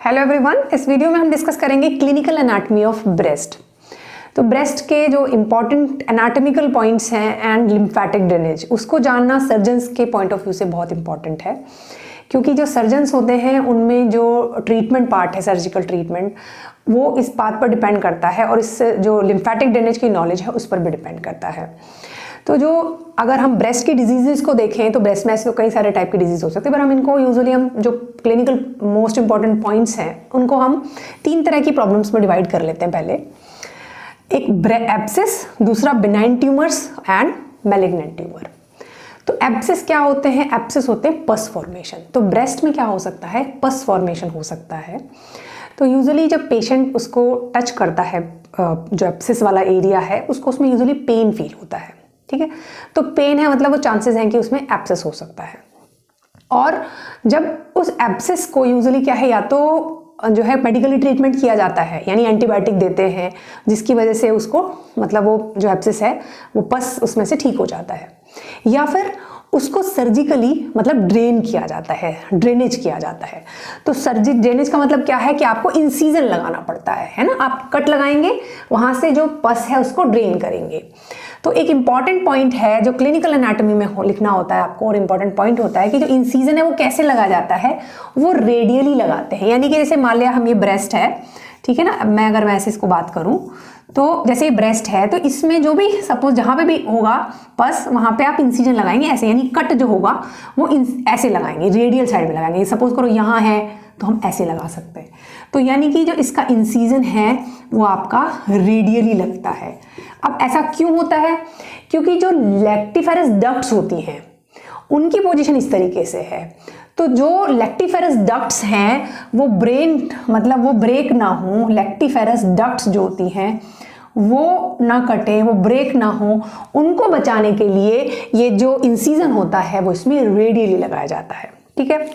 Hello everyone, इस video में हम डिस्कस करेंगे क्लिनिकल एनाटॉमी ऑफ ब्रेस्ट। तो ब्रेस्ट के जो इम्पॉर्टेंट एनाटॉमिकल पॉइंट्स हैं एंड लिम्फेटिक ड्रेनेज, उसको जानना सर्जन्स के पॉइंट ऑफ व्यू से बहुत इंपॉर्टेंट है, क्योंकि जो सर्जन्स होते हैं उनमें जो ट्रीटमेंट पार्ट है, सर्जिकल ट्रीटमेंट, वो इस बात पर डिपेंड करता है और इस जो लिम्फेटिक ड्रेनेज की नॉलेज है उस पर भी डिपेंड करता है। तो जो अगर हम ब्रेस्ट की डिजीज़ को देखें तो ब्रेस्ट में ऐसे तो कई सारे टाइप की डिजीज़ हो सकती है, पर हम इनको यूजुअली हम जो क्लिनिकल मोस्ट इंपॉर्टेंट पॉइंट्स हैं उनको हम 3 तरह की प्रॉब्लम्स में डिवाइड कर लेते हैं। पहले एक एब्सेस, दूसरा benign tumours and malignant tumour. तो एब्सेस क्या होते हैं? एब्सेस होते हैं पस फॉर्मेशन। तो ब्रेस्ट में क्या हो सकता है? पस फॉर्मेशन हो सकता है। तो यूजुअली जब पेशेंट उसको टच करता है, जो एब्सेस वाला एरिया है, उसको उसमें यूजुअली पेन फील होता है। ठीक है, तो पेन है मतलब वो चांसेस हैं कि उसमें एब्सेस हो सकता है। और जब उस एब्सेस को यूजुअली क्या है, या तो जो है मेडिकली ट्रीटमेंट किया जाता है, यानी एंटीबायोटिक देते हैं, जिसकी वजह से उसको मतलब वो जो एब्सेस है वो पस उसमें से ठीक हो जाता है, या फिर उसको सर्जिकली मतलब ड्रेन किया जाता है, ड्रेनेज किया जाता है। तो ड्रेनेज का मतलब क्या है कि आपको इंसीजन लगाना पड़ता है ना, आप कट लगाएंगे, वहाँ से जो पस है उसको ड्रेन करेंगे। तो एक इंपॉर्टेंट पॉइंट है जो क्लिनिकल एनाटॉमी में लिखना होता है आपको, और इंपॉर्टेंट पॉइंट होता है कि जो इंसीजन है वो कैसे लगाया जाता है, वो रेडियली लगाते हैं। यानी कि जैसे मान लिया हम ये ब्रेस्ट है, ठीक है ना, मैं अगर ऐसे इसको बात करूं तो जैसे ये ब्रेस्ट है, तो इसमें जो भी सपोज जहां पे भी होगा बस वहां पे आप इंसीजन लगाएंगे ऐसे, यानी कट जो होगा वो ऐसे लगाएंगे, रेडियल साइड में लगाएंगे। सपोज करो यहाँ है तो हम ऐसे लगा सकते हैं। तो यानी कि जो इसका इंसीजन है वो आपका रेडियली लगता है। अब ऐसा क्यों होता है? क्योंकि जो लेक्टिफेरस डक्ट्स होती हैं उनकी पोजीशन इस तरीके से है। तो जो लेक्टिफेरस डक्ट्स हैं वो मतलब वो ब्रेक ना हो, लेक्टिफेरस डक्ट्स जो होती हैं वो ना कटे, वो ब्रेक ना हो, उनको बचाने के लिए ये जो इंसीजन होता है वो इसमें रेडियली लगाया जाता है। ठीक है,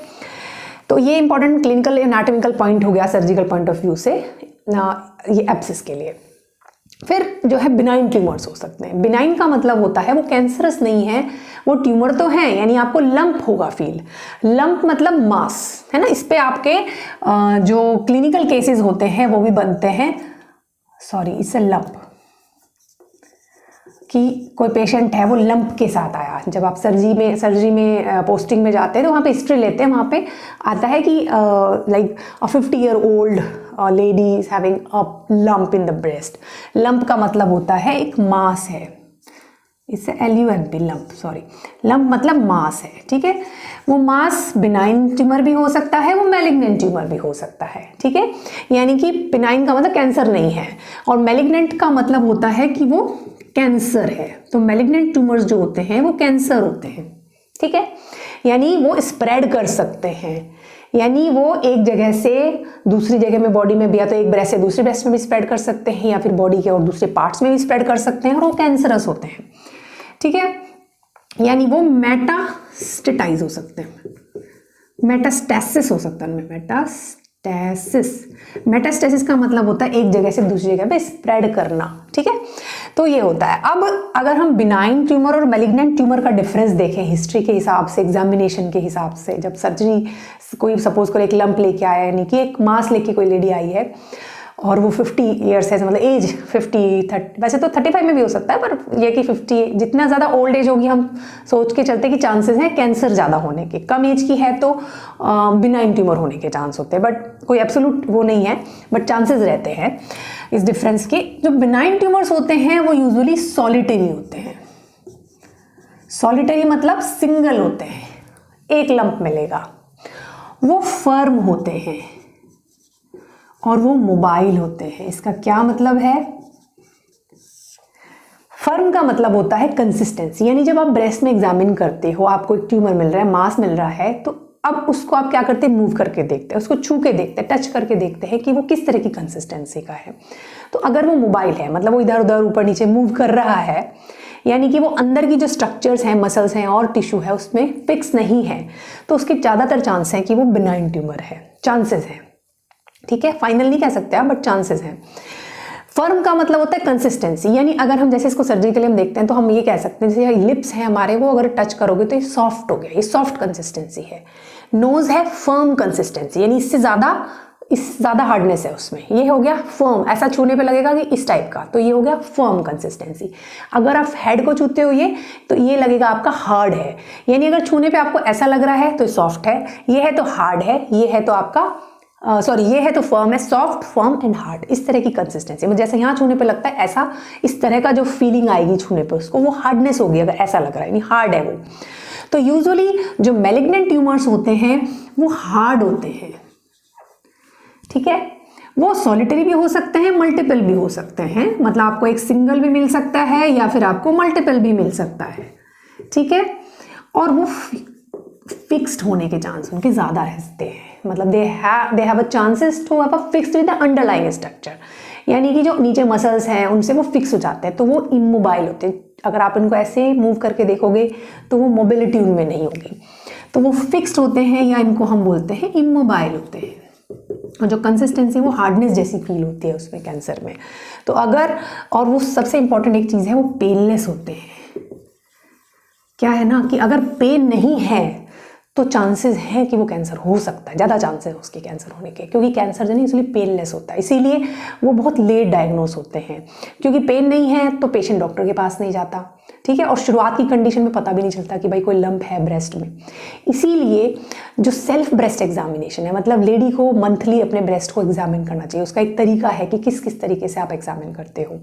तो ये इंपॉर्टेंट क्लिनिकल एनाटॉमिकल पॉइंट हो गया सर्जिकल पॉइंट ऑफ व्यू से ये एब्सेस के लिए। फिर जो है बिनाइन ट्यूमर्स हो सकते हैं। बिनाइन का मतलब होता है वो कैंसरस नहीं है, वो ट्यूमर तो है, यानी आपको लंप होगा फील। लंप मतलब मास है ना, इस पे आपके जो क्लिनिकल केसेस होते हैं वो भी बनते हैं। सॉरी, इससे लंप कि कोई पेशेंट है वो लंप के साथ आया। जब आप सर्जरी में पोस्टिंग में जाते हैं तो वहाँ पे हिस्ट्री लेते हैं, वहाँ पे आता है कि like 50-year-old lady is having a lump in the breast. Lump का मतलब होता है एक मास है, इससे LUMP लंप, सॉरी, लंप मतलब मास है। ठीक है, वो मास बिनाइन ट्यूमर भी हो सकता है, वो मैलिग्नेंट ट्यूमर भी हो सकता है। ठीक है, यानी कि बिनाइन का मतलब कैंसर नहीं है, और मैलिग्नेंट का मतलब होता है कि वो कैंसर है। तो मैलिग्नेंट ट्यूमर्स जो होते हैं वो कैंसर होते हैं। ठीक है, यानी वो स्प्रेड कर सकते हैं, यानी वो एक जगह से दूसरी जगह में बॉडी में भी, या तो एक ब्रेस्ट से दूसरी ब्रेस्ट में भी स्प्रेड कर सकते हैं, या फिर बॉडी के और दूसरे पार्ट्स में भी स्प्रेड कर सकते हैं, और वो कैंसरस होते हैं। ठीक है, यानी वो मेटास्टेटाइज हो सकते हैं, मेटास्टेसिस हो सकता है उनमें, मेटास्टेसिस का मतलब होता है एक जगह से दूसरी जगह पे स्प्रेड करना। ठीक है, तो ये होता है। अब अगर हम बिनाइन ट्यूमर और मैलिग्नेंट ट्यूमर का डिफरेंस देखें हिस्ट्री के हिसाब से, एग्जामिनेशन के हिसाब से, जब सर्जरी कोई सपोज करो एक लंप लेके आया, यानी कि एक मास लेके कोई लेडी आई है और वो 50 ईयर्स है, मतलब एज 50-30, वैसे तो 35 में भी हो सकता है, पर ये कि 50, जितना ज़्यादा ओल्ड एज होगी हम सोच के चलते कि चांसेस हैं कैंसर ज़्यादा होने के। कम एज की है तो बिनाइन ट्यूमर होने के चांस होते हैं, बट कोई एब्सोल्यूट वो नहीं है, बट चांसेस रहते हैं इस डिफरेंस के। जो बिनाइन ट्यूमर्स होते हैं वो यूजुअली सॉलिटरी होते हैं। सॉलिटरी मतलब सिंगल होते हैं, एक लंप मिलेगा, वो फर्म होते हैं और वो मोबाइल होते हैं। इसका क्या मतलब है? फर्म का मतलब होता है कंसिस्टेंसी, यानी जब आप ब्रेस्ट में एग्जामिन करते हो, आपको एक ट्यूमर मिल रहा है, मास मिल रहा है, तो अब उसको आप क्या करते हैं? मूव करके देखते हैं, उसको छू के देखते हैं, टच करके देखते हैं कि वो किस तरह की कंसिस्टेंसी का है। तो अगर वो मोबाइल है, मतलब वो इधर उधर ऊपर नीचे मूव कर रहा है, यानी कि वो अंदर की जो स्ट्रक्चर्स हैं, मसल्स हैं और टिश्यू है उसमें फिक्स नहीं है, तो उसके ज़्यादातर चांस है कि वो बिनाइन ट्यूमर है, चांसेस हैं। ठीक है, फाइनल नहीं कह सकते आप, बट चांसेस हैं। फर्म का मतलब होता है कंसिस्टेंसी, यानी अगर हम जैसे इसको सर्जरी के लिए हम देखते हैं तो हम ये कह सकते हैं जैसे लिप्स हैं हमारे, वो अगर टच करोगे तो ये सॉफ्ट हो गया, ये सॉफ्ट कंसिस्टेंसी है। नोज है फर्म कंसिस्टेंसी, यानी इससे ज़्यादा ज़्यादा हार्डनेस है उसमें, ये हो गया फर्म, ऐसा छूने पे लगेगा कि इस टाइप का, तो ये हो गया फर्म कंसिस्टेंसी। अगर आप हेड को छूते हो ये, तो ये लगेगा आपका हार्ड है, यानी अगर छूने पे आपको ऐसा लग रहा है तो सॉफ्ट है, ये है तो हार्ड है, ये है तो आपका ये है तो फर्म है, सॉफ्ट फर्म एंड हार्ड, इस तरह की कंसिस्टेंसी। जैसे यहाँ छूने पे लगता है ऐसा, इस तरह का जो फीलिंग आएगी छूने पे उसको, वो हार्डनेस होगी अगर ऐसा लग रहा है, यानी हार्ड है वो। तो यूजुअली जो मैलिग्नेंट ट्यूमर्स होते हैं वो हार्ड होते हैं, ठीक है। वो सॉलिटरी भी हो सकते हैं, मल्टीपल भी हो सकते हैं, मतलब आपको एक सिंगल भी मिल सकता है या फिर आपको मल्टीपल भी मिल सकता है, ठीक है। और वो फिक्स्ड होने के चांस उनके ज़्यादा रहते हैं, मतलब they have a chances to have a fixed with the underlying structure, यानी कि जो नीचे मसल्स हैं उनसे वो फिक्स हो जाते हैं, तो वो इमोबाइल होते हैं। अगर आप इनको ऐसे मूव करके देखोगे तो वो मोबिलिटी उनमें नहीं होगी, तो वो फिक्स्ड होते हैं, या इनको हम बोलते हैं इमोबाइल होते हैं। और जो कंसिस्टेंसी वो हार्डनेस जैसी फील होती है उसमें कैंसर में। तो अगर, और वो सबसे इंपॉर्टेंट एक चीज़ है, वो पेनलेस होते हैं। क्या है ना कि अगर पेन नहीं है तो चांसेस हैं कि वो कैंसर हो सकता है, ज़्यादा चांसेस उसके कैंसर होने के, क्योंकि कैंसर जो है इसलिए पेनलेस होता है, इसीलिए वो बहुत लेट डायग्नोस होते हैं, क्योंकि पेन नहीं है तो पेशेंट डॉक्टर के पास नहीं जाता, ठीक है। और शुरुआत की कंडीशन में पता भी नहीं चलता कि भाई कोई लंप है ब्रेस्ट में। इसीलिए जो सेल्फ ब्रेस्ट एग्जामिनेशन है, मतलब लेडी को मंथली अपने ब्रेस्ट को एग्जामिन करना चाहिए, उसका एक तरीका है कि किस किस तरीके से आप एग्जामिन करते हो।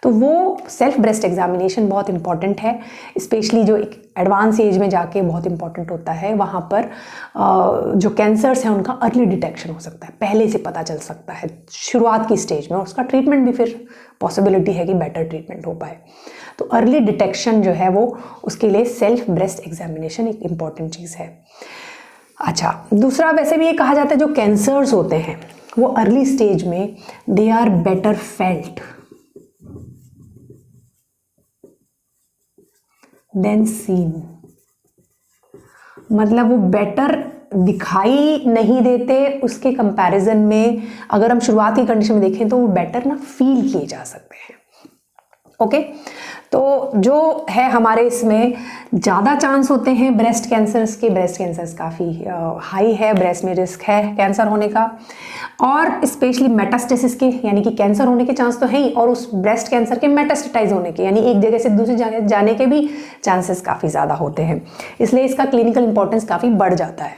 तो वो सेल्फ ब्रेस्ट एग्जामिनेशन बहुत इंपॉर्टेंट है, स्पेशली जो एक एडवांस एज में जाके बहुत इंपॉर्टेंट होता है। वहाँ पर जो कैंसर्स हैं उनका अर्ली डिटेक्शन हो सकता है, पहले से पता चल सकता है शुरुआत की स्टेज में, और उसका ट्रीटमेंट भी फिर पॉसिबिलिटी है कि बेटर ट्रीटमेंट हो पाए। तो अर्ली डिटेक्शन जो है वो, उसके लिए सेल्फ ब्रेस्ट एग्जामिनेशन एक इम्पॉर्टेंट चीज़ है। अच्छा, दूसरा वैसे भी ये कहा जाता है जो कैंसर्स होते हैं वो अर्ली स्टेज में they are better felt than seen, मतलब वो बेटर दिखाई नहीं देते उसके कंपैरिजन में। अगर हम शुरुआत की कंडीशन में देखें तो वो बेटर ना फील किए जा सकते हैं, ओके। तो जो है हमारे इसमें ज़्यादा चांस होते हैं ब्रेस्ट कैंसर्स के, ब्रेस्ट कैंसर्स काफ़ी हाई है, ब्रेस्ट में रिस्क है कैंसर होने का, और स्पेशली मेटास्टेसिस के, यानी कि कैंसर होने के चांस तो है ही, और उस ब्रेस्ट कैंसर के मेटास्टेटाइज होने के, यानी एक जगह से दूसरी जगह जाने के भी चांसेस काफ़ी ज़्यादा होते हैं, इसलिए इसका क्लिनिकल इंपॉर्टेंस काफ़ी बढ़ जाता है।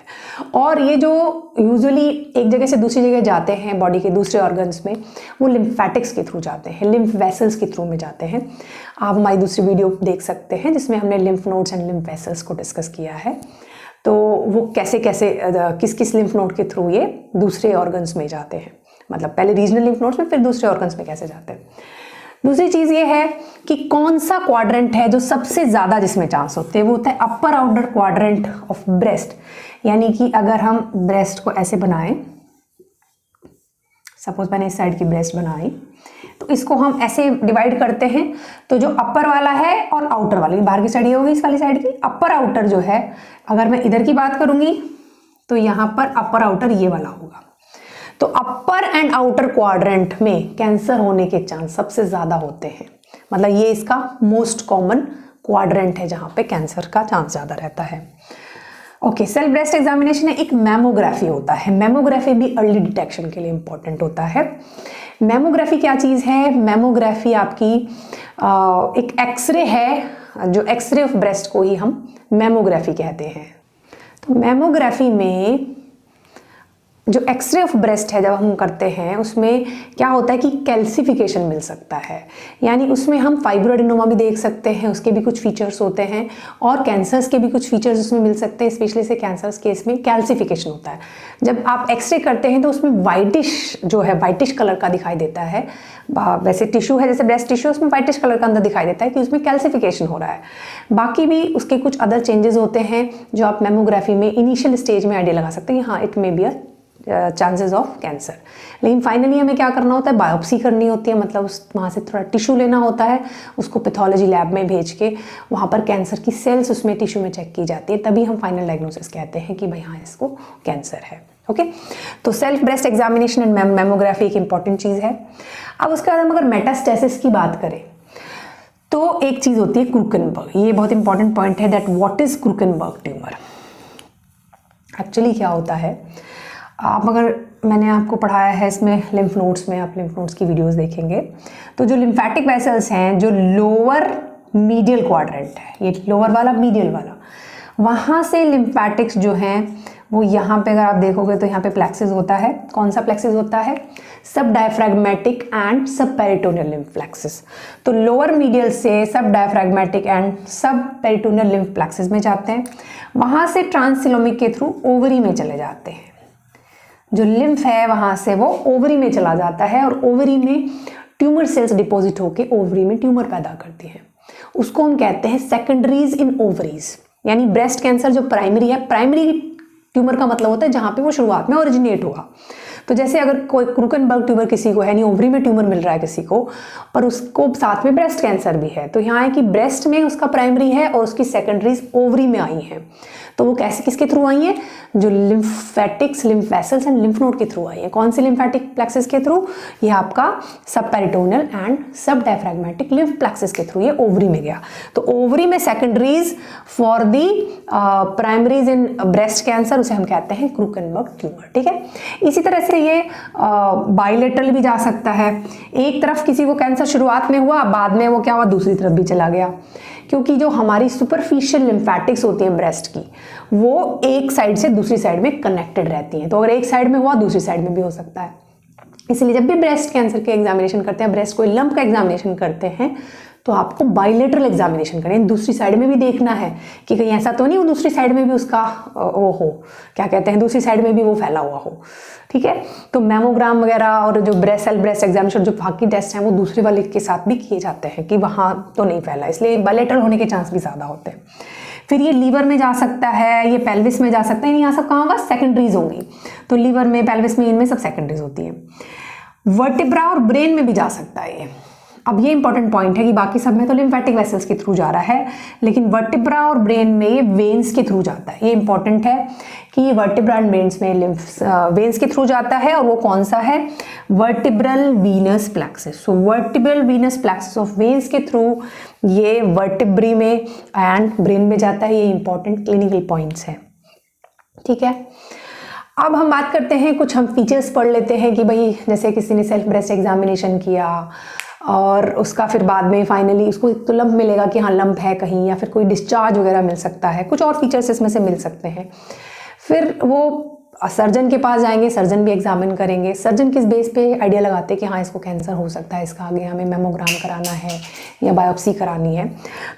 और ये जो यूजुअली एक जगह से दूसरी जगह जाते हैं बॉडी के दूसरे ऑर्गन्स में, वो लिम्फेटिक्स के थ्रू जाते हैं, लिम्फ वेसल्स के थ्रू में जाते हैं। आप हमारी दूसरी वीडियो देख सकते हैं जिसमें हमने lymph nodes and lymph vessels को डिस्कस किया है, तो वो कैसे कैसे किस किस लिम्फ नोड के थ्रू ये दूसरे ऑर्गन्स में जाते हैं, मतलब पहले रीजनल लिम्फ नोड्स में फिर दूसरे ऑर्गन्स में कैसे जाते हैं। दूसरी चीज़ ये है कि कौन सा क्वाड्रेंट है जो सबसे ज़्यादा जिसमें चांस होते हैं, वो होता है अपर आउटर क्वाड्रेंट ऑफ ब्रेस्ट, यानी कि अगर हम ब्रेस्ट को ऐसे बनाएं, सपोज मैंने इस साइड की ब्रेस्ट बनाई, तो इसको हम ऐसे डिवाइड करते हैं, तो जो अपर वाला है और आउटर वाली, बाहर की साइड ये होगी इस वाली साइड की, अपर आउटर जो है, अगर मैं इधर की बात करूंगी तो यहाँ पर अपर आउटर ये वाला होगा। तो अपर एंड आउटर क्वाड्रेंट में कैंसर होने के चांस सबसे ज़्यादा होते हैं, मतलब ये इसका मोस्ट कॉमन क्वाड्रेंट है जहाँ पे कैंसर का चांस ज़्यादा रहता है। ओके, सेल्फ ब्रेस्ट एग्जामिनेशन है, एक मैमोग्राफी होता है, मैमोग्राफी भी अर्ली डिटेक्शन के लिए इंपॉर्टेंट होता है। मैमोग्राफी क्या चीज़ है? मैमोग्राफी आपकी एक एक्सरे है, जो एक्सरे ऑफ ब्रेस्ट को ही हम मैमोग्राफी कहते हैं। तो मैमोग्राफी में जो एक्सरे ऑफ ब्रेस्ट है जब हम करते हैं, उसमें क्या होता है कि कैल्सिफिकेशन मिल सकता है, यानी उसमें हम फाइब्रोएडेनोमा भी देख सकते हैं, उसके भी कुछ फीचर्स होते हैं, और कैंसर्स के भी कुछ फीचर्स उसमें मिल सकते हैं, स्पेशली से कैंसर्स केस में कैल्सिफिकेशन होता है। जब आप एक्सरे करते हैं तो उसमें वाइटिश जो है, वाइटिश कलर का दिखाई देता है, वैसे टिश्यू है जैसे ब्रेस्ट टिश्यू, उसमें वाइटिश कलर का अंदर दिखाई देता है कि उसमें कैल्सिफिकेशन हो रहा है। बाकी भी उसके कुछ अदर चेंजेस होते हैं जो आप मेमोग्राफी में इनिशियल स्टेज में आइडिया लगा सकते हैं, हाँ it may be a chances of cancer. लेकिन फाइनली हमें क्या करना होता है, बायोप्सी करनी होती है, मतलब वहाँ से थोड़ा टिश्यू लेना होता है, उसको पैथोलॉजी लैब में भेज के वहाँ पर कैंसर की सेल्स उसमें टिश्यू में चेक की जाती है, तभी हम फाइनल डायग्नोसिस कहते हैं कि भाई हाँ इसको कैंसर है। ओके, तो self breast examination and mammography एक इंपॉर्टेंट चीज़ है। अब उसके बाद हम अगर मेटास्टेसिस की बात करें तो एक चीज़ होती है क्रूकनबर्ग, ये बहुत इंपॉर्टेंट पॉइंट है, that what is Krukenberg tumour. Actually क्या होता है, आप अगर मैंने आपको पढ़ाया है इसमें लिम्फ नोड्स में, आप लिम्फ नोड्स की वीडियोस देखेंगे। तो जो लिम्फेटिक वेसल्स हैं जो लोअर मीडियल क्वाड्रेंट है, ये लोअर वाला मीडियल वाला, वहाँ से लिम्फेटिक्स जो हैं वो यहाँ पे अगर आप देखोगे तो यहाँ पे प्लेक्सिस होता है। कौन सा प्लेक्सिस होता है? सब डायफ्रैग्मेटिक एंड सब पेरिटोनियल लिम्फ प्लेक्सिस। तो लोअर मीडियल से सब डायफ्रैग्मेटिक एंड सब पेरिटोनियल लिम्फ प्लेक्सिस में जाते हैं, वहाँ से ट्रांससिलोमिक के थ्रू ओवरी में चले जाते हैं। जो लिम्फ है वहाँ से वो ओवरी में चला जाता है और ओवरी में ट्यूमर सेल्स डिपॉजिट होकर ओवरी में ट्यूमर पैदा करती हैं। उसको हम कहते हैं सेकेंडरीज इन ओवरीज। यानी ब्रेस्ट कैंसर जो प्राइमरी है, प्राइमरी ट्यूमर का मतलब होता है जहाँ पे वो शुरुआत में ओरिजिनेट हुआ। तो जैसे अगर कोई क्रूकनबर्ग ट्यूमर किसी को है, यानी ओवरी में ट्यूमर मिल रहा है किसी को, पर उसको साथ में ब्रेस्ट कैंसर भी है, तो यहाँ है कि ब्रेस्ट में उसका प्राइमरी है और उसकी सेकेंडरीज ओवरी में आई हैं। तो वो कैसे किसके थ्रू आई हैं? जो lymphatics, lymph vessels and lymph node के थ्रू आई हैं। कौन सी लिम्फेटिक प्लेक्सिस के थ्रू? ये आपका सब पेरिटोनियल एंड सब डायफ्रैग्मेटिक लिम्फ प्लेक्सिस के थ्रू ये ओवरी में गया। तो ओवरी में secondaries for the primaries in breast cancer, उसे हम कहते हैं क्रूकनबर्ग ट्यूमर। ठीक है, इसी तरह से ये बाइलेटरल भी जा सकता है। एक तरफ किसी को कैंसर शुरुआत में हुआ, बाद में वो क्या हुआ, दूसरी तरफ भी चला गया, क्योंकि जो हमारी सुपरफिशियल लिम्फेटिक्स होती हैं ब्रेस्ट की, वो एक साइड से दूसरी साइड में कनेक्टेड रहती हैं। तो अगर एक साइड में हुआ दूसरी साइड में भी हो सकता है। इसलिए जब भी ब्रेस्ट कैंसर के एग्जामिनेशन करते हैं, ब्रेस्ट कोई लंप का एग्जामिनेशन करते हैं, तो आपको बाइलेटरल एग्जामिनेशन करें, दूसरी साइड में भी देखना है कि कहीं ऐसा तो नहीं वो दूसरी साइड में भी उसका वो हो, क्या कहते हैं, दूसरी साइड में भी वो फैला हुआ हो। ठीक है, तो मैमोग्राम वगैरह और जो ब्रेस्ट एग्जामिनेशन जो बाकी टेस्ट हैं वो दूसरे वाले के साथ भी किए जाते हैं कि वहाँ तो नहीं फैला, इसलिए बाइलेटरल होने के चांस भी ज़्यादा होते हैं। फिर ये लीवर में जा सकता है, ये पेल्विस में जा सकता है, यहाँ सब कहाँ होगा, सेकेंडरीज होंगी। तो लीवर में, पेल्विस में, इनमें सब सेकेंडरीज होती हैं। वर्टिब्रा और ब्रेन में भी जा सकता है ये। अब ये इंपॉर्टेंट पॉइंट है कि बाकी सब में तो लिम्फेटिक वेसल्स के थ्रू जा रहा है, लेकिन वर्टिब्रा और ब्रेन में ये वेन्स के थ्रू जाता है। ये इंपॉर्टेंट है कि ये वर्टिब्रा एंड ब्रेन्स में वेन्स के थ्रू जाता है, और वो कौन सा है? Vertebral Venus plexus. So vertebral Venus plexus of veins के थ्रू ये वर्टिब्री में एंड ब्रेन में जाता है। ये इंपॉर्टेंट क्लिनिकल पॉइंट्स हैं। ठीक है, अब हम बात करते हैं, कुछ हम फीचर्स पढ़ लेते हैं कि भाई जैसे किसी ने सेल्फ ब्रेस्ट एग्जामिनेशन किया और उसका फिर बाद में फाइनली उसको एक तो लंप मिलेगा कि हाँ लंप है कहीं, या फिर कोई डिस्चार्ज वगैरह मिल सकता है, कुछ और फीचर्स इसमें से मिल सकते हैं। फिर वो सर्जन के पास जाएंगे, सर्जन भी एग्जामिन करेंगे। सर्जन किस बेस पे आइडिया लगाते हैं कि हाँ इसको कैंसर हो सकता है, इसका आगे हमें मेमोग्राम कराना है या बायोप्सी करानी है।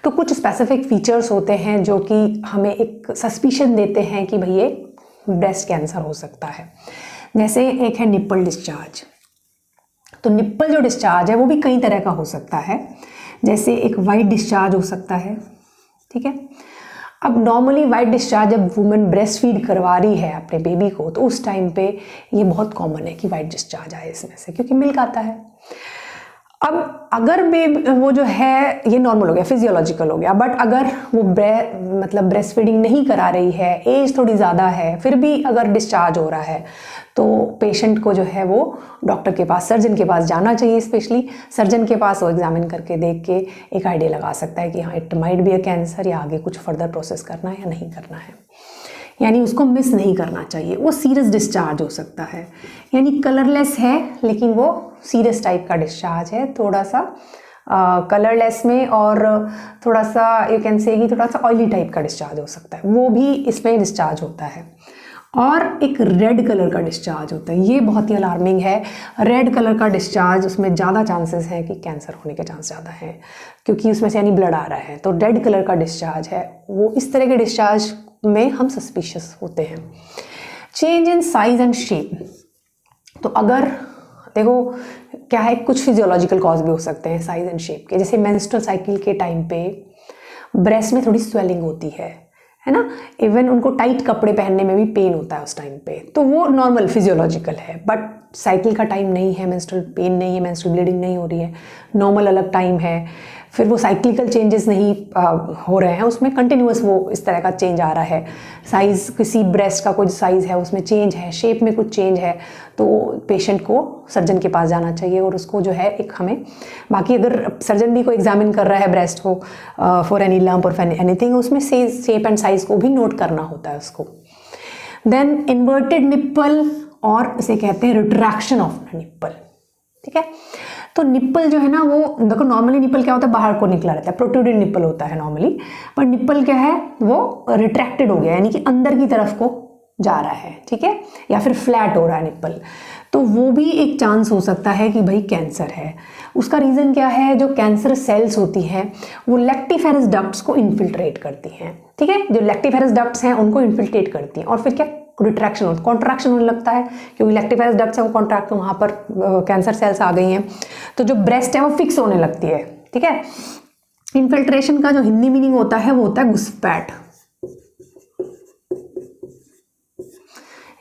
तो कुछ स्पेसिफिक फीचर्स होते हैं जो कि हमें एक सस्पिशन देते हैं कि भाई ये ब्रेस्ट कैंसर हो सकता है। जैसे एक है निप्पल डिस्चार्ज। तो निप्पल जो डिस्चार्ज है वो भी कई तरह का हो सकता है। जैसे एक वाइट डिस्चार्ज हो सकता है। ठीक है, अब नॉर्मली वाइट डिस्चार्ज जब वुमेन ब्रेस्ट फीड करवा रही है अपने बेबी को, तो उस टाइम पे ये बहुत कॉमन है कि वाइट डिस्चार्ज आए इसमें से, क्योंकि मिल्क आता है। अब अगर वो जो है ये नॉर्मल हो गया, फिजियोलॉजिकल हो गया, बट अगर वो मतलब ब्रेस्ट फीडिंग नहीं करा रही है, एज थोड़ी ज़्यादा है, फिर भी अगर डिस्चार्ज हो रहा है, तो पेशेंट को जो है वो डॉक्टर के पास, सर्जन के पास जाना चाहिए। स्पेशली सर्जन के पास वो एग्जामिन करके देख के एक आइडिया लगा सकता है कि हाँ it might be a cancer, या आगे कुछ फर्दर प्रोसेस करना है या नहीं करना है। यानी उसको मिस नहीं करना चाहिए। वो सीरियस डिस्चार्ज हो सकता है, यानी कलरलेस है लेकिन वो सीरियस टाइप का डिस्चार्ज है, थोड़ा सा कलरलेस में, और थोड़ा सा यू कैन से कि थोड़ा सा ऑयली टाइप का डिस्चार्ज हो सकता है, वो भी इसमें डिस्चार्ज होता है। और एक रेड कलर का डिस्चार्ज होता है, ये बहुत ही अलार्मिंग है। रेड कलर का डिस्चार्ज, उसमें ज़्यादा चांसेस हैं कि कैंसर होने के चांस ज़्यादा हैं, क्योंकि उसमें से यानी ब्लड आ रहा है। तो रेड कलर का डिस्चार्ज है वो, इस तरह के डिस्चार्ज में हम सस्पिशियस होते हैं। Change in size and shape. तो अगर देखो क्या है, कुछ फिजियोलॉजिकल कॉज भी हो सकते हैं साइज एंड शेप के। जैसे मेंस्ट्रुअल साइकिल के टाइम पे ब्रेस्ट में थोड़ी स्वेलिंग होती है ना, इवन उनको टाइट कपड़े पहनने में भी पेन होता है उस टाइम पे, तो वो नॉर्मल फिजियोलॉजिकल है। बट साइकिल का टाइम नहीं है, मेंस्ट्रुअल पेन नहीं है, मेंस्ट्रुअल ब्लीडिंग नहीं हो रही है, नॉर्मल अलग टाइम है, फिर वो साइक्लिकल चेंजेस नहीं हो रहे हैं, उसमें कंटिन्यूअस वो इस तरह का चेंज आ रहा है। साइज़, किसी ब्रेस्ट का कुछ साइज़ है उसमें चेंज है, शेप में कुछ चेंज है, तो पेशेंट को सर्जन के पास जाना चाहिए और उसको जो है एक हमें, बाकी अगर सर्जन भी को एग्जामिन कर रहा है ब्रेस्ट को फॉर एनी लंप और एनीथिंग, उसमें शेप एंड साइज़ को भी नोट करना होता है उसको। देन इन्वर्टेड निप्पल और इसे कहते हैं रिट्रैक्शन ऑफ निप्पल। ठीक है, तो निप्पल जो है ना वो देखो नॉर्मली निप्पल क्या होता है, बाहर को निकला रहता है, प्रोट्रूडेड निप्पल होता है नॉर्मली, पर निप्पल क्या है वो रिट्रैक्टेड हो गया, यानी कि अंदर की तरफ को जा रहा है। ठीक है, या फिर फ्लैट हो रहा है निप्पल, तो वो भी एक चांस हो सकता है कि भाई कैंसर है। उसका रीज़न क्या है, जो कैंसर सेल्स होती हैं वो लैक्टिफेरस डक्ट्स को इन्फिल्ट्रेट करती हैं। ठीक है, जो लैक्टिफेरस डक्ट्स हैं उनको इन्फिल्ट्रेट करती हैं, और फिर क्या रिट्रैक्शन होता है, कॉन्ट्रैक्शन होने लगता है, क्योंकि लैक्टिफेरस डक्ट्स है वो कॉन्ट्रैक्ट, वहाँ पर कैंसर सेल्स आ गई हैं, तो जो ब्रेस्ट है वो फिक्स होने लगती है। ठीक है, इन्फिल्ट्रेशन का जो हिंदी मीनिंग होता है वो होता है घुसपैठ,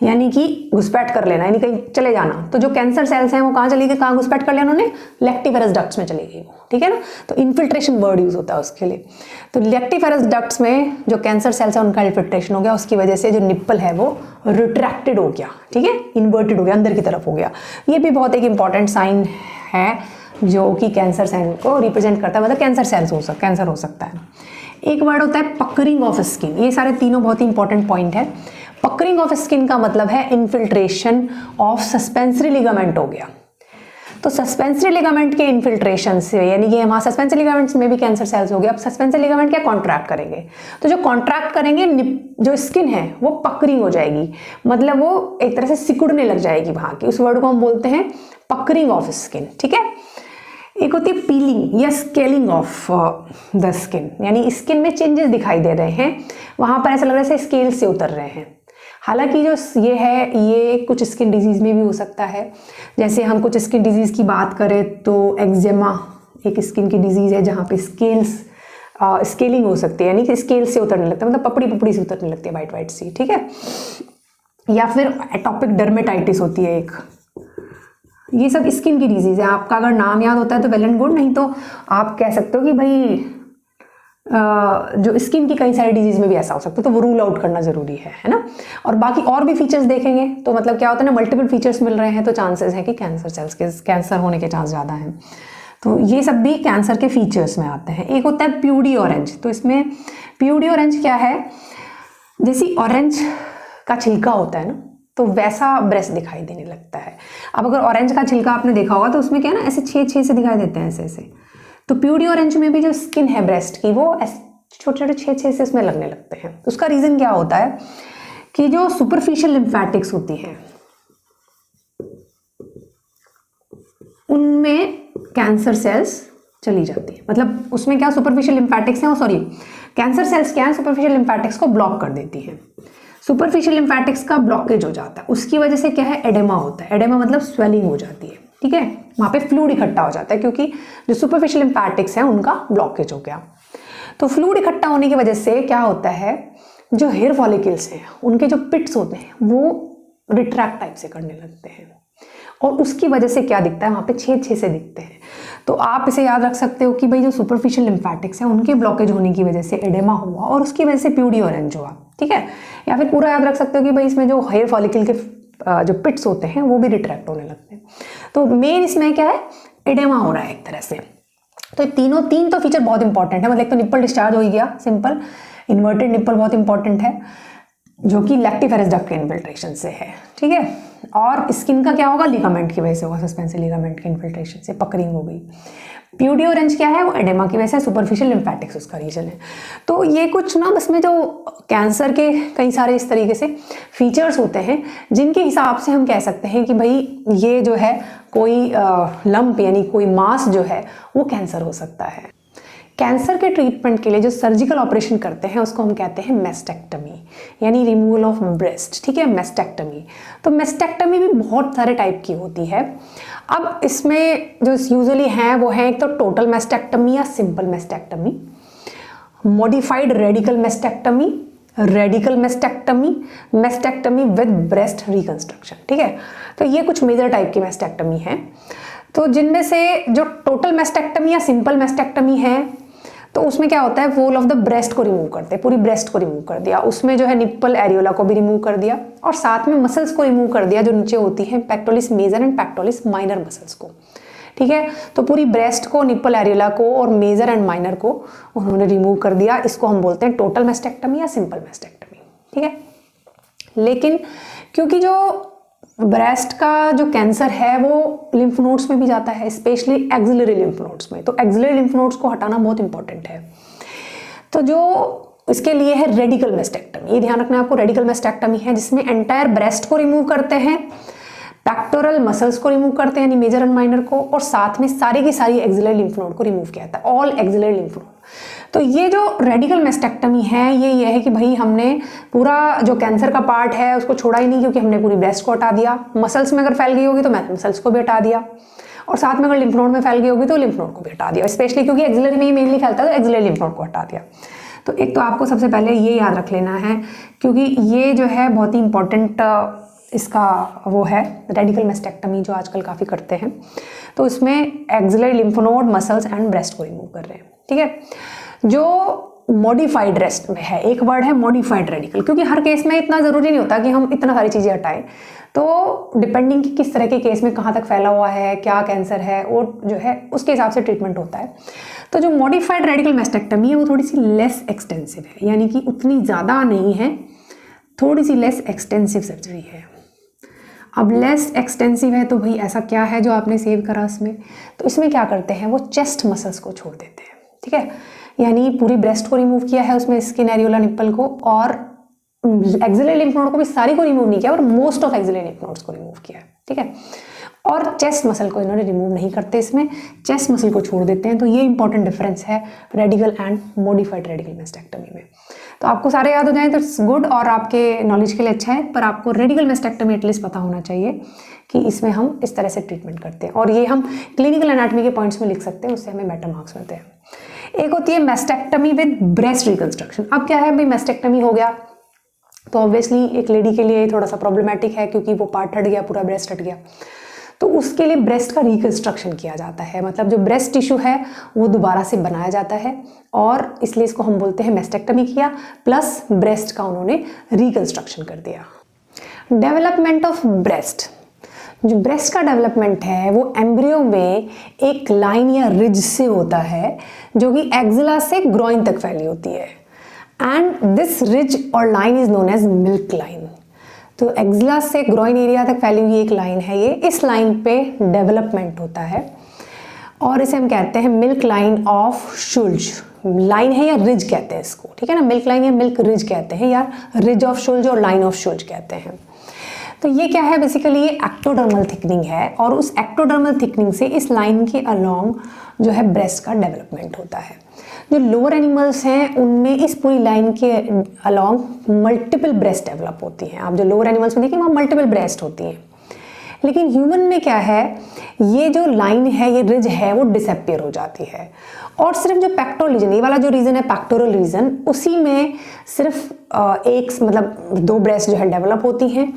यानी कि घुसपैठ कर लेना, यानी कहीं चले जाना। तो जो कैंसर सेल्स हैं वो कहाँ चली गई, कहाँ घुसपैठ कर लिया उन्होंने, लैक्टिफेरस डक्ट्स में चली गई वो। ठीक है ना, तो इन्फिल्ट्रेशन वर्ड यूज होता है उसके लिए। तो लैक्टिफेरस डक्ट्स में जो कैंसर सेल्स है उनका इन्फिल्ट्रेशन हो गया, उसकी वजह से जो निप्पल है वो रिट्रैक्टेड हो गया। ठीक है, इन्वर्टेड हो गया, अंदर की तरफ हो गया। ये भी बहुत एक इंपॉर्टेंट साइन है जो कि कैंसर सेल को रिप्रेजेंट करता है, मतलब कैंसर हो सकता है। एक वर्ड होता है पकरिंग ऑफ स्किन। ये सारे तीनों बहुत ही इंपॉर्टेंट पॉइंट है। पकरिंग ऑफ स्किन का मतलब है इन्फिल्ट्रेशन ऑफ सस्पेंसरी लिगामेंट हो गया। तो सस्पेंसरी लिगामेंट के इन्फिल्ट्रेशन से, यानी कि हमारे सस्पेंसरी लिगामेंट्स में भी कैंसर सेल्स हो गया। अब सस्पेंसरी लिगामेंट क्या कॉन्ट्रैक्ट करेंगे, तो जो कॉन्ट्रैक्ट करेंगे जो स्किन है वो पकरिंग हो जाएगी, मतलब वो एक तरह से सिकुड़ने लग जाएगी वहां की। उस वर्ड को हम बोलते हैं पकरिंग ऑफ स्किन। ठीक है, एक होती है पीलिंग या स्केलिंग ऑफ द स्किन, यानी स्किन में चेंजेस दिखाई दे रहे हैं, वहां पर ऐसा लग रहा है जैसे स्केल से उतर रहे हैं। हालांकि जो ये है ये कुछ स्किन डिजीज में भी हो सकता है। जैसे हम कुछ स्किन डिजीज की बात करें तो एक्जेमा एक स्किन की डिजीज है जहाँ पे स्केलिंग हो सकती है, यानी कि स्केल से उतरने लगता है, मतलब पपड़ी से उतरने लगती है वाइट वाइट सी। ठीक है, या फिर एटॉपिक डर्मेटाइटिस होती है एक, ये सब स्किन की डिजीज है। आपका अगर नाम याद होता है तो वेल एंड गुड, नहीं तो आप कह सकते हो कि भाई जो स्किन की कई सारी डिजीज में भी ऐसा हो सकता है, तो वो रूल आउट करना जरूरी है ना। और बाकी और भी फीचर्स देखेंगे तो मतलब क्या होता है ना, मल्टीपल फीचर्स मिल रहे हैं तो चांसेस है कि कैंसर होने के चांस ज़्यादा हैं। तो ये सब भी कैंसर के फीचर्स में आते हैं। एक होता है प्यूडी ऑरेंज। तो इसमें प्यूडी ऑरेंज क्या है, जैसी ऑरेंज का छिलका होता है ना, तो वैसा ब्रेस्ट दिखाई देने लगता है। अब अगर ऑरेंज का छिलका आपने देखा होगा तो उसमें क्या है ना, ऐसे छेद से दिखाई देते हैं ऐसे। तो प्यूडी ऑरेंज में भी जो स्किन है ब्रेस्ट की वो छोटे छोटे छेद से उसमें लगने लगते हैं। तो उसका रीजन क्या होता है कि जो सुपरफिशियल लिम्फेटिक्स होती हैं उनमें कैंसर सेल्स चली जाती है। मतलब उसमें क्या सुपरफिशियल लिम्फेटिक्स है, कैंसर सेल्स क्या है, सुपरफिशियल लिम्फेटिक्स को ब्लॉक कर देती है। सुपरफिशियल लिम्फेटिक्स का ब्लॉकेज हो जाता है, उसकी वजह से क्या है, एडेमा होता है। एडेमा मतलब स्वेलिंग हो जाती है। ठीक है, वहाँ पे फ्लूइड इकट्ठा हो जाता है क्योंकि जो सुपरफिशियल लिम्फेटिक्स है उनका ब्लॉकेज हो गया। तो फ्लूइड इकट्ठा होने की वजह से क्या होता है, जो हेयर फॉलिकल्स हैं उनके जो पिट्स होते हैं वो रिट्रैक्ट टाइप से करने लगते हैं, और उसकी वजह से क्या दिखता है, वहाँ पे छेद से दिखते हैं। तो आप इसे याद रख सकते हो कि भाई जो सुपरफिशियल लिम्फेटिक्स है उनके ब्लॉकेज होने की वजह से एडेमा हुआ और उसकी वजह से प्यूडी ऑरेंज हुआ। ठीक है, या फिर पूरा याद रख सकते हो कि भाई इसमें जो हेयर फॉलिकल के जो पिट्स होते हैं वो भी रिट्रैक्ट होने लगते हैं। तो मेन इसमें क्या है, एडेमा हो रहा है एक तरह से। तो तीन तो फीचर बहुत इंपॉर्टेंट है। मतलब एक तो निप्पल डिस्चार्ज हो गया सिंपल, इन्वर्टेड निप्पल बहुत इंपॉर्टेंट है जो कि लैक्टिफेरस डक्ट के इन्फिल्ट्रेशन से है। ठीक है, और स्किन का क्या होगा, लिगामेंट की वजह से होगा, सस्पेंसरी लिगामेंट के इन्फिल्ट्रेशन से पकरिंग हो गई। प्यूडी ऑरेंज क्या है, वो एडेमा की वजह से, सुपरफिशियल लिम्फेटिक्स उसका रीजन है। तो ये कुछ ना बस में जो कैंसर के कई सारे इस तरीके से फीचर्स होते हैं जिनके हिसाब से हम कह सकते हैं कि भाई ये जो है कोई लंप यानी कोई मास जो है वो कैंसर हो सकता है। कैंसर के ट्रीटमेंट के लिए जो सर्जिकल ऑपरेशन करते हैं उसको हम कहते हैं मेस्टेक्टमी, यानी रिमूवल ऑफ ब्रेस्ट। ठीक है, मेस्टेक्टमी। तो मेस्टेक्टमी भी बहुत सारे टाइप की होती है। अब इसमें जो यूजुअली हैं वो है एक तो टोटल मेस्टेक्टमी या simple mastectomy, modified radical mastectomy, radical mastectomy, mastectomy with breast reconstruction. ठीक है, तो ये कुछ मेजर टाइप की मेस्टेक्टमी है। तो जिनमें से जो टोटल मेस्टेक्टमी या सिंपल मेस्टेक्टमी है तो उसमें क्या होता है, वोल ऑफ द ब्रेस्ट को रिमूव करते हैं, पूरी ब्रेस्ट को रिमूव कर दिया, उसमें जो है निप्पल एरियोला को भी रिमूव कर दिया और साथ में मसल्स को रिमूव कर दिया जो नीचे होती हैं, pectoris major and pectoris minor muscles को। ठीक है, तो पूरी ब्रेस्ट को, निप्पल एरियोला को और मेजर एंड माइनर को उन्होंने रिमूव कर दिया। इसको हम बोलते हैं टोटल मेस्टेक्टमी या सिंपल मेस्टेक्टमी। ठीक है, लेकिन क्योंकि जो ब्रेस्ट का जो कैंसर है वो लिम्फ नोड्स में भी जाता है, स्पेशली एक्सिलरी लिम्फ नोड्स में। तो एक्सिलरी लिम्फ नोड्स को हटाना बहुत इंपॉर्टेंट है। तो जो इसके लिए है रेडिकल मेस्टेक्टमी, ये ध्यान रखना है आपको, रेडिकल मेस्टेक्टमी है जिसमें एंटायर ब्रेस्ट को रिमूव करते हैं, पेक्टोरल मसल्स को रिमूव करते हैं यानी मेजर एंड माइनर को, और साथ में सारी की सारी एक्सिलरी लिम्फ नोड को रिमूव किया जाता है, ऑल एक्सिलरी लिम्फ नोड। तो ये जो रेडिकल मेस्टेक्टमी है ये है कि भाई हमने पूरा जो कैंसर का पार्ट है उसको छोड़ा ही नहीं, क्योंकि हमने पूरी ब्रेस्ट को हटा दिया। मसल्स में अगर फैल गई होगी तो मसल्स को भी हटा दिया, और साथ में अगर लिम्फ नोड में फैल गई होगी तो लिम्फ नोड को भी हटा दिया, स्पेशली क्योंकि एक्सिलरी में ही मेनली फैलता है तो एक्सिलरी लिम्फ नोड को हटा दिया। तो एक तो आपको सबसे पहले ये याद रख लेना है, क्योंकि ये जो है बहुत ही इंपॉर्टेंट इसका वो है रेडिकल मेस्टेक्टमी जो आजकल काफ़ी करते हैं। तो इसमें axillary lymph node, muscles and breast को रिमूव कर रहे हैं, ठीक है। जो मॉडिफाइड रेस्ट में है, एक वर्ड है मॉडिफाइड रेडिकल, क्योंकि हर केस में इतना ज़रूरी नहीं होता कि हम इतना सारी चीज़ें हटाएं। तो डिपेंडिंग कि किस तरह के केस में कहाँ तक फैला हुआ है, क्या कैंसर है, और जो है उसके हिसाब से ट्रीटमेंट होता है। तो जो मॉडिफाइड रेडिकल मेस्टेक्टमी है वो थोड़ी सी लेस एक्सटेंसिव है, यानी कि उतनी ज़्यादा नहीं है, थोड़ी सी लेस एक्सटेंसिव सर्जरी है। अब लेस एक्सटेंसिव है तो भाई ऐसा क्या है जो आपने सेव करा इसमें? तो इसमें क्या करते हैं, वो चेस्ट मसल्स को छोड़ देते हैं, ठीक है। यानी पूरी ब्रेस्ट को रिमूव किया है, उसमें स्किन एरियोला निप्पल को और एक्सिलरी लिम्फ नोड को भी सारी को रिमूव नहीं किया, और most of axillary lymph nodes को रिमूव किया है, ठीक है। और चेस्ट मसल को इन्होंने रिमूव नहीं करते, इसमें चेस्ट मसल को छोड़ देते हैं। तो ये इंपॉर्टेंट डिफरेंस है radical and modified radical mastectomy में। तो आपको सारे याद हो जाए तो इट्स गुड, और आपके नॉलेज के लिए अच्छा है, पर आपको रेडिकल मेस्टेक्टमी एटलीस्ट पता होना चाहिए कि इसमें हम इस तरह से ट्रीटमेंट करते हैं, और ये हम क्लिनिकल एनाटॉमी के पॉइंट्स में लिख सकते हैं, उससे हमें बेटर मार्क्स मिलते हैं। एक होती है मेस्टेक्टमी विद ब्रेस्ट रिकंस्ट्रक्शन। अब क्या है भाई, मेस्टेक्टमी हो गया तो ऑब्वियसली एक लेडी के लिए थोड़ा सा प्रॉब्लमेटिक है, क्योंकि वो पार्ट हट गया, पूरा ब्रेस्ट हट गया। तो उसके लिए ब्रेस्ट का रिकंस्ट्रक्शन किया जाता है, मतलब जो ब्रेस्ट टिश्यू है वो दोबारा से बनाया जाता है, और इसलिए इसको हम बोलते हैं मेस्टेक्टमी किया प्लस ब्रेस्ट का उन्होंने रिकंस्ट्रक्शन कर दिया। डेवलपमेंट ऑफ ब्रेस्ट, जो ब्रेस्ट का डेवलपमेंट है वो एम्ब्रियो में एक लाइन या रिज से होता है, जो कि एक्सिला से ग्रोइन तक फैली होती है, एंड दिस रिज और line is known as milk line. तो एक्सिला से ग्रोइन एरिया तक फैली हुई एक लाइन है ये, इस लाइन पे डेवलपमेंट होता है, और इसे हम कहते हैं milk line of Schulze. Line है या रिज कहते हैं इसको, ठीक है ना, मिल्क लाइन या मिल्क रिज कहते हैं, या रिज ऑफ शुल्ज और लाइन ऑफ शुल्ज कहते हैं। तो ये क्या है, बेसिकली ये एक्टोडर्मल थिकनिंग है, और उस एक्टोडर्मल थिकनिंग से इस लाइन के अलोंग जो है ब्रेस्ट का डेवलपमेंट होता है। जो लोअर एनिमल्स हैं उनमें इस पूरी लाइन के अलोंग मल्टीपल ब्रेस्ट डेवलप होती हैं। आप जो लोअर एनिमल्स में देखिए वहाँ मल्टीपल ब्रेस्ट होती हैं, लेकिन ह्यूमन में क्या है, ये जो लाइन है, ये रिज है, वो डिसअपियर हो जाती है, और सिर्फ जो पेक्टोरल रीजन, ये वाला जो रीजन है पेक्टोरल रीजन, उसी में सिर्फ एक मतलब 2 ब्रेस्ट जो है डेवलप होती हैं,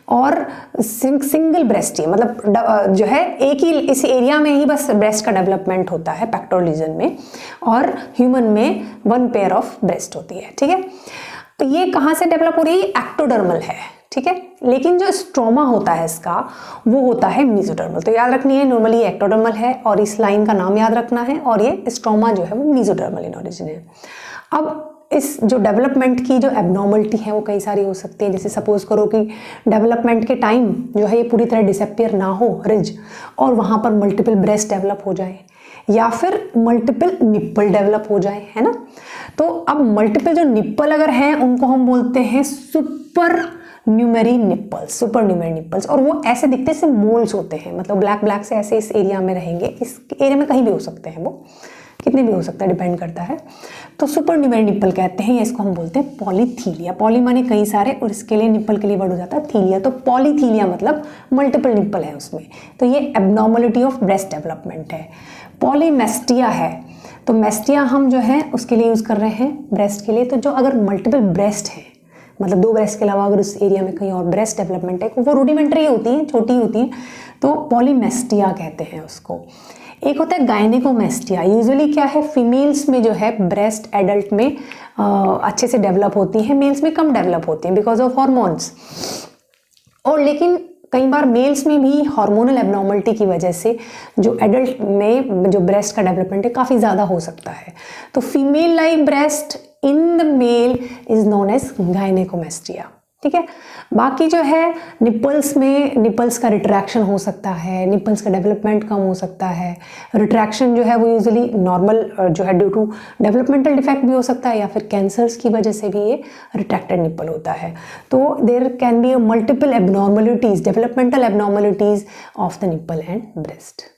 और सिंगल ब्रेस्ट ही मतलब जो है एक ही इस एरिया में ही बस ब्रेस्ट का डेवलपमेंट होता है पेक्टोरल रीजन में, और ह्यूमन में 1 पेयर ऑफ ब्रेस्ट होती है, ठीक है। तो ये कहाँ से डेवलप हो रही है, एक्टोडर्मल है, ठीक है। लेकिन जो स्ट्रोमा होता है इसका वो होता है मेसोडर्मल। तो याद रखनी है, नॉर्मली ये एक्टोडर्मल है और इस लाइन का नाम याद रखना है, और ये स्ट्रोमा जो है वो मेसोडर्मल इन ओरिजिन है। अब इस जो डेवलपमेंट की जो एबनॉर्मलिटी है वो कई सारी हो सकती है, जैसे सपोज करो कि डेवलपमेंट के टाइम जो है ये पूरी तरह डिसअपियर ना हो रिज, और वहाँ पर मल्टीपल ब्रेस्ट डेवलप हो जाए, या फिर मल्टीपल निप्पल डेवलप हो जाए, है ना। तो अब मल्टीपल जो निप्पल अगर हैं उनको हम बोलते हैं सुपर न्यूमेरी निप्पल्स, सुपर न्यूमेरी निप्पल्स, और वो ऐसे दिखते हैं, मोल्स होते हैं, मतलब ब्लैक ब्लैक से ऐसे इस एरिया में रहेंगे, इस एरिया में कहीं भी हो सकते हैं, वो कितने भी हो सकता है, डिपेंड करता है। तो सुपर न्यूमेरी निप्पल कहते हैं, या इसको हम बोलते हैं पॉलीथीलिया। पॉली माने कई सारे, और इसके लिए निप्पल के लिए वर्ड हो जाता है थीलिया। तो पॉलीथीलिया मतलब मल्टीपल निप्पल है उसमें, तो ये एबनॉर्मलिटी ऑफ ब्रेस्ट डेवलपमेंट है। पॉलीमेस्टिया है, तो मेस्टिया हम जो है उसके लिए यूज़ कर रहे हैं ब्रेस्ट के लिए। तो जो अगर मल्टीपल ब्रेस्ट है, मतलब 2 ब्रेस्ट के अलावा अगर उस एरिया में कहीं और ब्रेस्ट डेवलपमेंट है, वो रूडिमेंट्री होती हैं, छोटी होती हैं, तो पॉलीमेस्टिया कहते हैं उसको। एक होता है गायनेकोमेस्टिया। यूजुअली क्या है, फीमेल्स में जो है ब्रेस्ट एडल्ट में अच्छे से डेवलप होती हैं, मेल्स में कम डेवलप होती हैं बिकॉज ऑफ हॉर्मोन्स। और लेकिन कई बार मेल्स में भी हार्मोनल एबनॉर्मलिटी की वजह से जो एडल्ट में जो ब्रेस्ट का डेवलपमेंट है काफ़ी ज़्यादा हो सकता है। तो female like breast in the male is known as gynaecomastia, ठीक है। बाकी जो है निपल्स में, निपल्स का रिट्रैक्शन हो सकता है, निपल्स का डेवलपमेंट कम हो सकता है। रिट्रैक्शन जो है वो यूजुअली नॉर्मल जो है ड्यू टू डेवलपमेंटल डिफेक्ट भी हो सकता है, या फिर कैंसर्स की वजह से भी ये रिट्रैक्टेड निपल होता है। तो there can be a multiple abnormalities, developmental abnormalities of the nipple and breast.